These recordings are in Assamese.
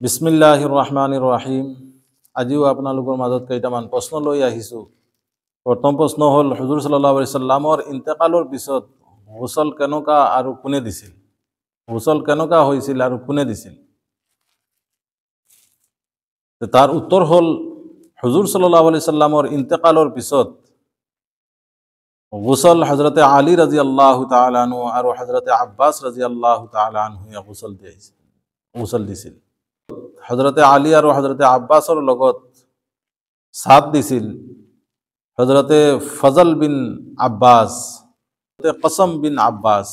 বিসমিল্লাহিৰ ৰহমানিৰ ৰহিম। আজিও আপোনালোকৰ মাজত কেইটামান প্ৰশ্ন লৈ আহিছোঁ। প্ৰথম প্ৰশ্ন হ'ল, হুজুৰ সাল্লাল্লাহু আলাইহি সাল্লামৰ ইন্তেকালৰ পিছত গোসল কেনেকুৱা আৰু কোনে দিছিল? গোসল কেনেকুৱা হৈছিল আৰু কোনে দিছিল? তাৰ উত্তৰ হ'ল, হুজুৰ সাল্লাল্লাহু আলাইহি সাল্লামৰ ইন্তেকালৰ পিছত গোসল হযৰতে আলী ৰাদিয়াল্লাহু তাআলা আনহু আৰু হযৰতে আব্বাস ৰাদিয়াল্লাহু তাআলা আনহুয়ে গোসল দিছিল। হযৰতে আলী আৰু হযৰতে আব্বাসৰ লগত সাথ দিছিল হযৰতে ফজল বিন আব্বাস, কসম বিন আব্বাস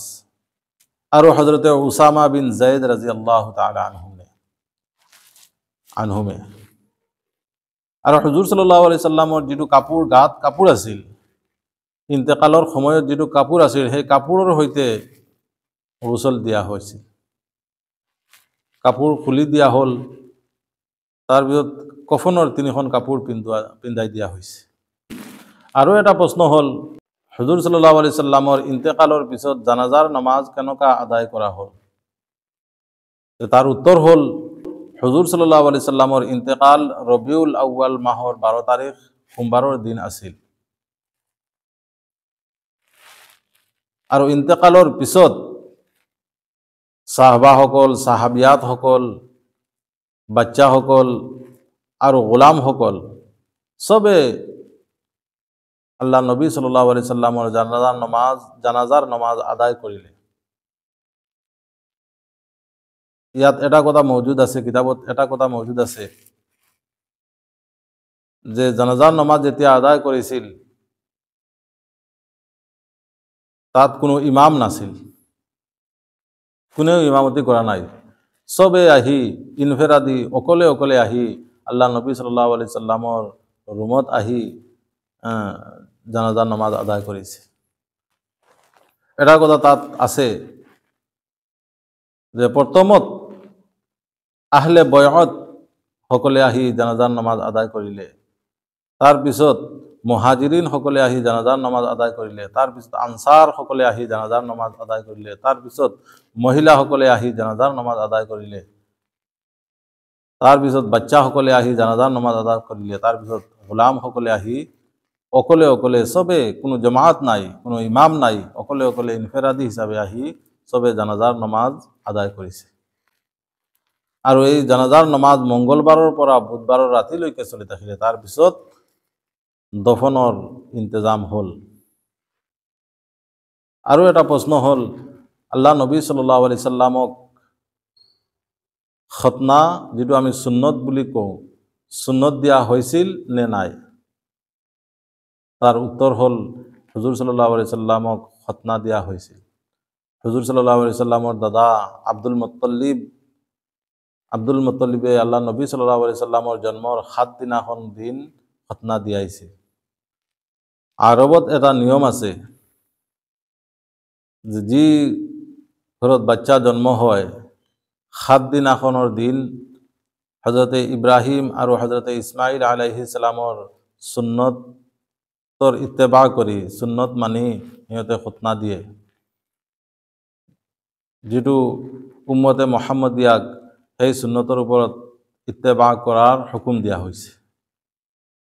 আৰু হযৰতে উসামা বিন যায়েদ ৰাদিয়াল্লাহু তাআলা আনহুমে। আৰু হুজুৰ সাল্লাল্লাহু আলাইহি সাল্লামৰ যিটো গাত কাপোৰ আছিল, ইন্তেকালৰ সময়ত যিটো কাপোৰ আছিল, সেই কাপোৰৰ সৈতে গোসল দিয়া হৈছিল। কাপোৰ খুলি দিয়া হ'ল, তাৰপিছত কফনৰ 3খন কাপোৰ পিন্ধাই দিয়া হৈছে। আৰু এটা প্ৰশ্ন হ'ল, হুজুৰ সাল্লাল্লাহু আলাইহি সাল্লামৰ ইন্তেকালৰ পিছত জানাজাৰ নামাজ কেনেকুৱা আদায় কৰা হ'ল? তাৰ উত্তৰ হ'ল, হুজুৰ সাল্লাল্লাহু আলাইহি সাল্লামৰ ইন্তেকাল ৰবিউল আউয়াল মাহৰ 12 তাৰিখ সোমবাৰৰ দিন আছিল। আৰু ইন্তেকালৰ পিছত সাহাবাসকল, সাহাবিয়াতসকল, বাচ্চাসকল আৰু গোলামসকল সবে আল্লাহ নবী সাল্লাল্লাহু আলাইহি সাল্লামৰ জানাজাৰ নামাজ আদায় কৰিলে। ইয়াত এটা কথা মৌজুদ আছে, কিতাবত এটা কথা মৌজুদ আছে যে জানাজাৰ নামাজ যেতিয়া আদায় কৰিছিল, তাত কোনো ইমাম নাছিল, কোনেও ইমামতি কৰা নাই। সবে আহি ইনফেৰাদি অকলে অকলে আহি আল্লাহ নবী সাল্লাল্লাহু আলাইহি সাল্লামৰ ৰুমত আহি জানাজাৰ নামাজ আদায় কৰিছে। এটা কথা তাত আছে যে প্ৰথমত আহলে বয়ত সকলে আহি জানাজাৰ নামাজ আদায় কৰিলে, তাৰপিছত মুহাজিৰিন সকলে আহি জানাজাৰ নামাজ আদায় কৰিলে, তাৰপিছত আনসাৰ সকলে আহি জানাজাৰ নামাজ আদায় কৰিলে, তাৰপিছত মহিলাসকলে আহি জানাজাৰ নামাজ আদায় কৰিলে, তাৰপিছত বাচ্চাসকলে আহি জানাজাৰ নামাজ আদায় কৰিলে, তাৰপিছত গোলামসকলে আহি অকলে অকলে সবে, কোনো জমাত নাই, কোনো ইমাম নাই, অকলে অকলে ইনফেৰাদি হিচাপে আহি সবে জানাজাৰ নামাজ আদায় কৰিছে। আৰু এই জানাজাৰ নামাজ মঙ্গলবাৰৰ পৰা বুধবাৰৰ ৰাতিলৈকে চলি থাকিলে। তাৰপিছত দফনৰ ইন্তজাম হ'ল। আৰু এটা প্ৰশ্ন হ'ল, আল্লাহ নবী সাল্লাল্লাহু আলাইহি সাল্লামক খতনা, যিটো আমি সুন্নত বুলি কওঁ, সুন্নত দিয়া হৈছিল নে নাই? তাৰ উত্তৰ হ'ল, হুজুৰ সাল্লাল্লাহু আলাইহি সাল্লামক খতনা দিয়া হৈছিল। হুজুৰ সাল্লাল্লাহু আলাইহি সাল্লামৰ দাদা আব্দুল মুত্তালিবে আল্লাহ নবী সাল্লাল্লাহু আলাইহি সাল্লামৰ জন্মৰ 7 দিনাখন দিন খতনা দিয়াইছে। আৰবত এটা নিয়ম আছে যে যি ঘৰত বাচ্চা জন্ম হয়, 7 দিনাখনৰ দিন হযৰতে ইব্ৰাহিম আৰু হযৰতে ইছমাইল আলাইহিস সালামৰ সুন্নতৰ ইত্তেবা কৰি, সুন্নত মানি সিহঁতে খতনা দিয়ে, যিটো উম্মতে মুহাম্মদিয়াক সেই সুন্নতৰ ওপৰত ইত্তেবা কৰাৰ হুকুম দিয়া হৈছে।